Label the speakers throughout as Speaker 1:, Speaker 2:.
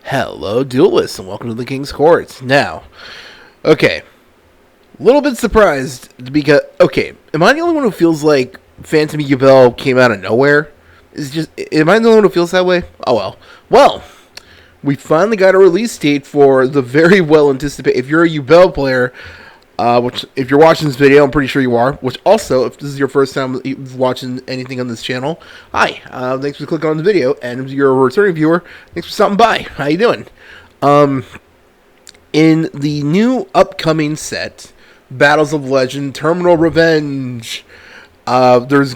Speaker 1: Hello, duelists, and welcome to the King's Court. Now, okay, a little bit surprised because, okay, am I the only one who feels like Phantom Yubel came out of nowhere? Am I the only one who feels that way? Oh well. Well, we finally got a release date for the very well anticipated. If you're a Yubel player, which if you're watching this video, I'm pretty sure you are. Which also, if this is your first time watching anything on this channel, hi. Thanks for clicking on the video, and if you're a returning viewer, thanks for stopping by. How you doing? Um, in the new upcoming set, Battles of Legend: Terminal Revenge. There's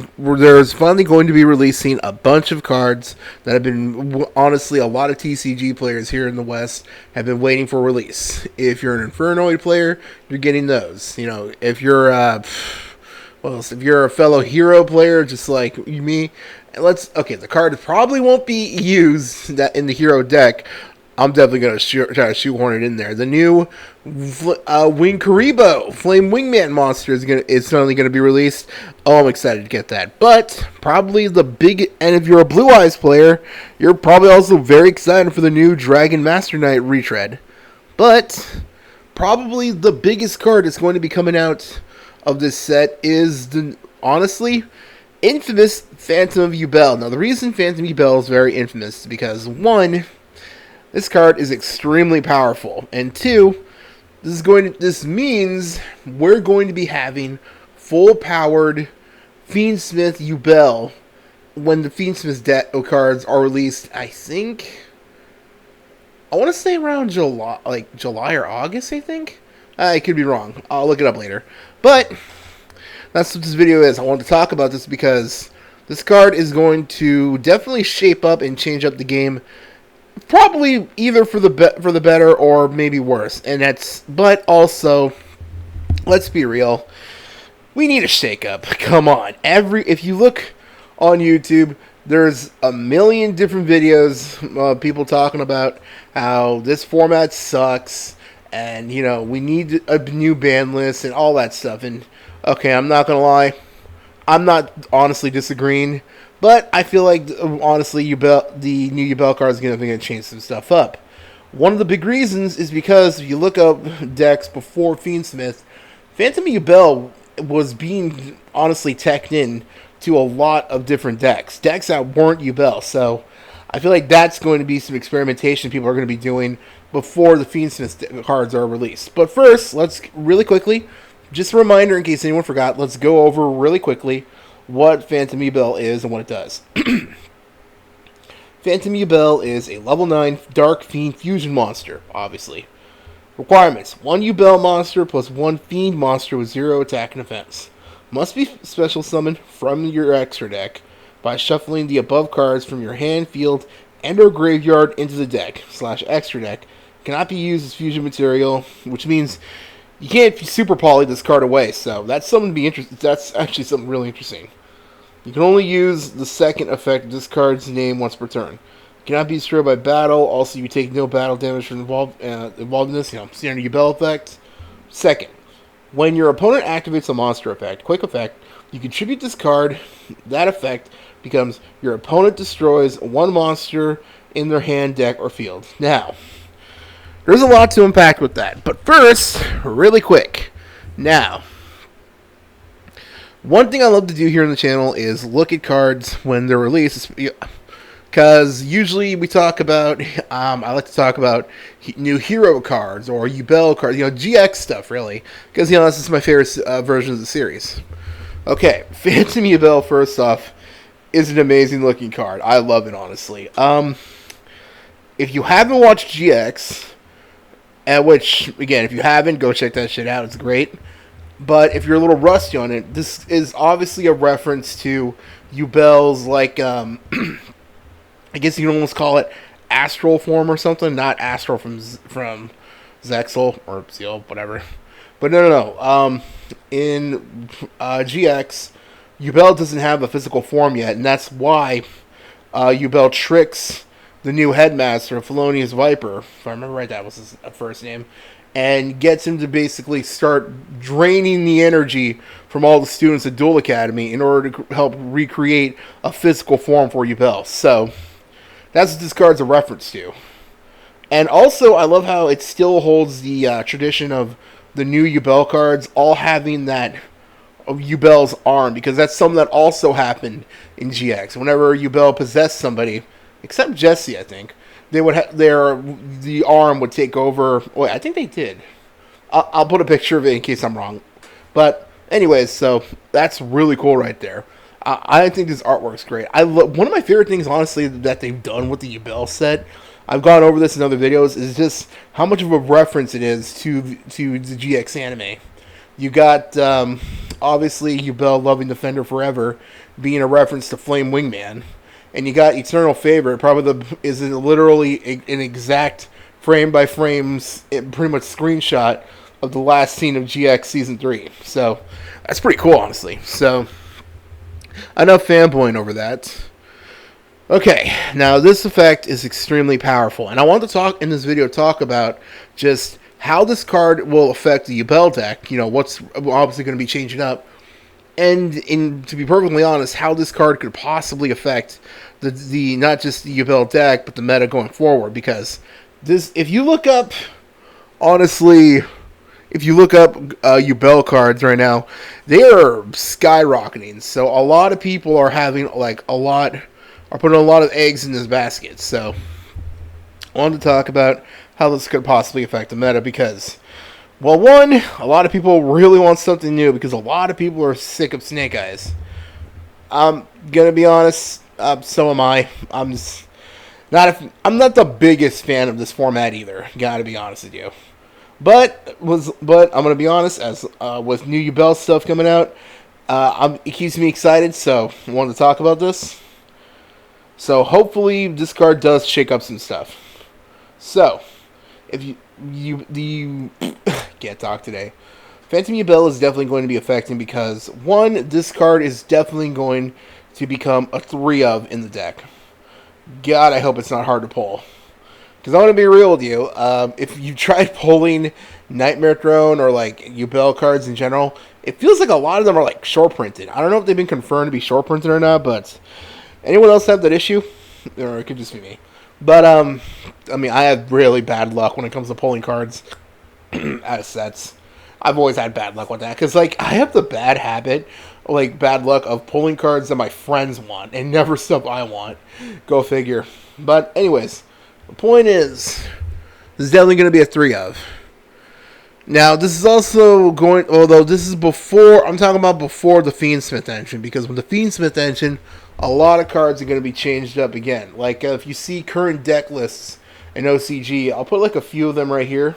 Speaker 1: finally going to be releasing a bunch of cards that have been, honestly, a lot of TCG players here in the West have been waiting for release. If you're an Infernoid player, you're getting those. You know, if you're if you're a fellow hero player, just like me, the card probably won't be used that in the hero deck. I'm definitely going to try to shoehorn it in there. The new Wing Karibo Flame Wingman monster is finally going to be released. Oh, I'm excited to get that. But probably and if you're a Blue Eyes player, you're probably also very excited for the new Dragon Master Knight retread. But probably the biggest card that's going to be coming out of this set is honestly, infamous Phantom of Yubel. Now, the reason Phantom Yubel is very infamous is because, one, this card is extremely powerful, and two, this means we're going to be having full-powered Fiendsmith Yubel when the Fiendsmith cards are released. I want to say around July or August. I think I could be wrong. I'll look it up later. But that's what this video is. I wanted to talk about this because this card is going to definitely shape up and change up the game. Probably either for the better or maybe worse, but also, let's be real, we need a shakeup. Come on, if you look on YouTube, there's a million different videos of people talking about how this format sucks, and we need a new ban list and all that stuff. And okay, I'm not gonna lie, I'm not honestly disagreeing. But I feel like, honestly, the new Yubel card is going to change some stuff up. One of the big reasons is because if you look up decks before Fiendsmith, Phantom Yubel was being, honestly, teched in to a lot of different decks that weren't Yubel. So I feel like that's going to be some experimentation people are going to be doing before the Fiendsmith cards are released. But first, let's really quickly, just a reminder in case anyone forgot, let's go over really quickly what Phantom Yubel is and what it does. Phantom Yubel is a level 9 Dark Fiend fusion monster, obviously. Requirements: 1 Yubel monster plus 1 Fiend monster with 0 attack and defense. Must be special summoned from your extra deck by shuffling the above cards from your hand, field, and or graveyard into the deck / extra deck. Cannot be used as fusion material, which means you can't super poly this card away, so that's something to be interesting. That's actually something really interesting. You can only use the second effect of this card's name once per turn. Cannot be destroyed by battle. Also, you take no battle damage from involved in this. Standard Yubel effect. Second, when your opponent activates a monster effect, quick effect, you contribute this card. That effect becomes your opponent destroys 1 monster in their hand, deck, or field. Now, there's a lot to unpack with that. But first, really quick. Now, one thing I love to do here on the channel is look at cards when they're released. Because usually we talk about, I like to talk about new hero cards or Yubel cards, GX stuff, really. Because, this is my favorite version of the series. Okay, Phantom Yubel, first off, is an amazing looking card. I love it, honestly. If you haven't watched GX, which, again, if you haven't, go check that shit out. It's great. But if you're a little rusty on it, this is obviously a reference to Yubel's, I guess you can almost call it astral form or something. Not astral from Zexal or Zeal, whatever. But no. In GX, Yubel doesn't have a physical form yet, and that's why Yubel tricks the new headmaster, Felonious Viper, if I remember right, that was his first name, and gets him to basically start draining the energy from all the students at Duel Academy in order to help recreate a physical form for Yubel. So, that's what this card's a reference to. And also, I love how it still holds the tradition of the new Yubel cards all having that of Yubel's arm, because that's something that also happened in GX. Whenever Yubel possessed somebody, except Jesse, I think, they would the arm would take over. Wait, I think they did. I'll put a picture of it in case I'm wrong. But anyways, so that's really cool right there. I think this artwork's great. One of my favorite things, honestly, that they've done with the Yubel set. I've gone over this in other videos. Is just how much of a reference it is to the GX anime. You got obviously Yubel loving Defender Forever, being a reference to Flame Wingman, and you got Eternal Favorite, probably is literally an exact frame by frames, pretty much screenshot of the last scene of GX Season 3. So that's pretty cool, honestly. So enough fanboying over that. Okay, now this effect is extremely powerful, and I want to talk in this video about just how this card will affect the Yubel deck. You know, what's obviously going to be changing up, and to be perfectly honest, how this card could possibly affect the not just the Yubel deck, but the meta going forward. Because this, if you look up, honestly, if you look up Yubel cards right now, they are skyrocketing. So a lot of people are having are putting a lot of eggs in this basket. So I wanted to talk about how this could possibly affect the meta because, well, one, a lot of people really want something new because a lot of people are sick of Snake Eyes. I'm gonna be honest, so am I. I'm not the biggest fan of this format either. Gotta be honest with you. But I'm gonna be honest, as with new Yubel stuff coming out, it keeps me excited. So I wanted to talk about this. So hopefully this card does shake up some stuff. So if you can't talk today, Phantom Yubel is definitely going to be affecting because one, this card is definitely going to become a 3-of in the deck. God, I hope it's not hard to pull. Because I want to be real with you, if you tried pulling Nightmare Throne or like Yubel cards in general, it feels like a lot of them are like short printed. I don't know if they've been confirmed to be short printed or not, but anyone else have that issue? Or it could just be me. But I mean, I have really bad luck when it comes to pulling cards out of sets. I've always had bad luck with that because, like, I have the bad habit, like, bad luck of pulling cards that my friends want and never stuff I want. Go figure. But anyways, the point is, this is definitely going to be a 3-of. Now, this is also going, although this is before, I'm talking about before the Fiendsmith engine, because with the Fiendsmith engine, a lot of cards are going to be changed up again. Like, if you see current deck lists in OCG, I'll put like a few of them right here.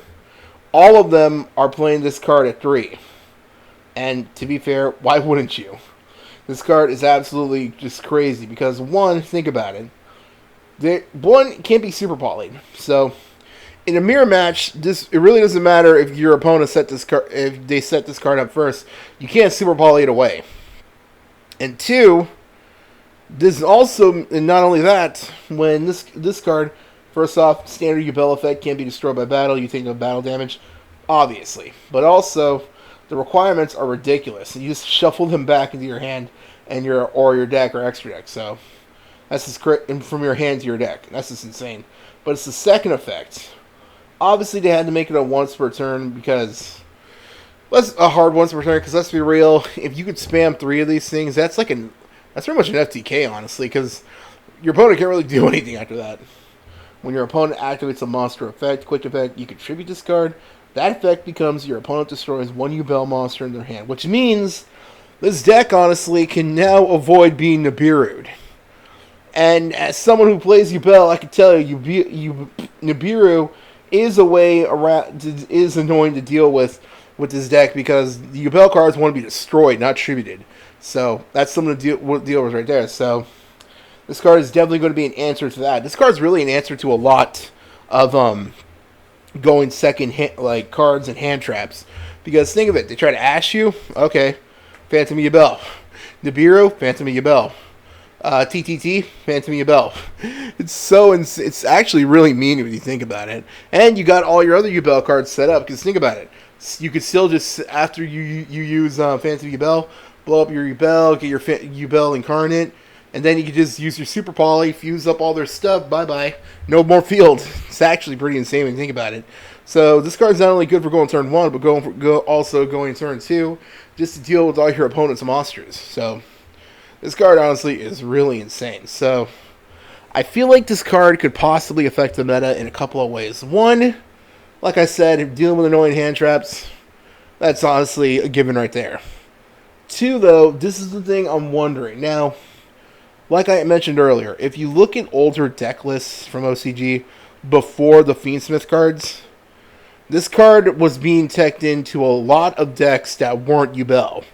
Speaker 1: All of them are playing this card at 3. And to be fair, why wouldn't you? This card is absolutely just crazy, because one, think about it. One can't be super polyed. So in a mirror match, it really doesn't matter if your opponent if they set this card up first. You can't super poly it away. And two, this is also, and not only that, when this card, first off, standard Yubel effect can't be destroyed by battle. You take no battle damage, obviously. But also, the requirements are ridiculous. You just shuffle them back into your hand and your deck or extra deck. So that's just from your hand to your deck. That's just insane. But it's the second effect. Obviously, they had to make it a once per turn because a hard once per turn. Because let's be real, if you could spam 3 of these things, that's pretty much an FTK, honestly. Because your opponent can't really do anything after that. When your opponent activates a monster effect, quick effect, you contribute this card. That effect becomes your opponent destroys 1 Yubel monster in their hand, which means this deck, honestly, can now avoid being Nibiru'd. And as someone who plays Yubel, I can tell you, Nibiru is is annoying to deal with this deck because the Yubel cards want to be destroyed, not tributed. So that's something to deal with right there. So this card is definitely going to be an answer to that. This card is really an answer to a lot of going second like cards and hand traps. Because think of it, they try to ash you, okay, Phantom Yubel. Nibiru, Phantom Yubel. TTT, Phantom Yubel. It's actually really mean when you think about it. And you got all your other Yubel cards set up, because think about it. You could still just, after you use Phantom Yubel, blow up your Yubel, get your Yubel Incarnate, and then you can just use your Super Poly, fuse up all their stuff, bye-bye. No more field. It's actually pretty insane when you think about it. So this card's not only good for going turn 1, but also going turn 2, just to deal with all your opponent's monsters. So this card, honestly, is really insane. So I feel like this card could possibly affect the meta in a couple of ways. One, like I said, dealing with annoying hand traps, that's honestly a given right there. Two, though, this is the thing I'm wondering. Now, like I mentioned earlier, if you look at older deck lists from OCG before the Fiendsmith cards, this card was being teched into a lot of decks that weren't Yubel.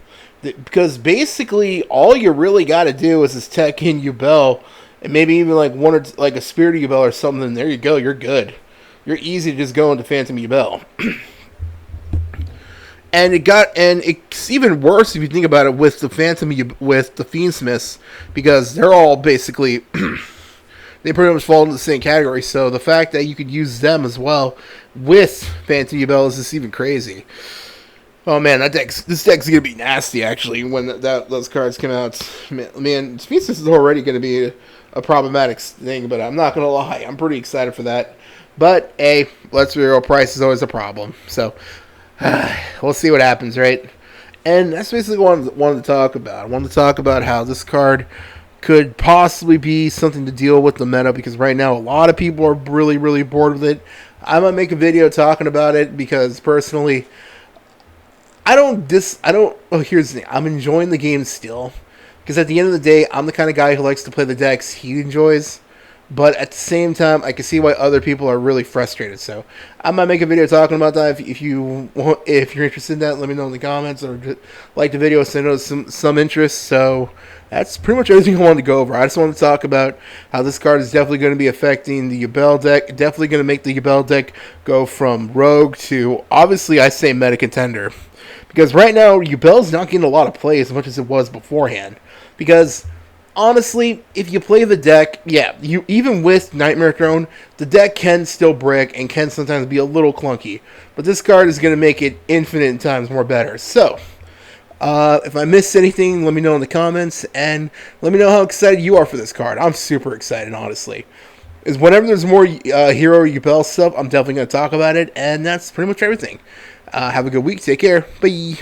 Speaker 1: Because basically, all you really got to do is just tech in Yubel, and maybe even like one or like a Spirit Yubel or something. There you go, you're good. You're easy to just go into Phantom Yubel. And it's even worse if you think about it with the with the Fiendsmiths, because they're all basically they pretty much fall into the same category. So the fact that you could use them as well with Phantom Yubel is just even crazy. Oh man, this deck's gonna be nasty actually when those cards come out. Man, Fiendsmith is already gonna be a problematic thing, but I'm not gonna lie, I'm pretty excited for that. But hey, let's be real, price is always a problem. So we'll see what happens, right? And that's basically what I wanted to talk about. I wanted to talk about how this card could possibly be something to deal with the meta, because right now a lot of people are really, really bored with it. I'm gonna make a video talking about it because personally, here's the thing. I'm enjoying the game still, because at the end of the day, I'm the kind of guy who likes to play the decks he enjoys. But at the same time, I can see why other people are really frustrated. So I might make a video talking about that. If you're interested in that, let me know in the comments, or just like the video, send us some interest. So that's pretty much everything I wanted to go over. I just wanted to talk about how this card is definitely going to be affecting the Yubel deck. Definitely going to make the Yubel deck go from rogue to, obviously, I say meta contender. Because right now, Yubel's not getting a lot of play as much as it was beforehand. Because honestly, if you play the deck, yeah, even with Nightmare Throne, the deck can still brick and can sometimes be a little clunky. But this card is going to make it infinite times more better. So, if I missed anything, let me know in the comments, and let me know how excited you are for this card. I'm super excited, honestly. Whenever there's more Hero Yubel stuff, I'm definitely going to talk about it, and that's pretty much everything. Have a good week. Take care. Bye.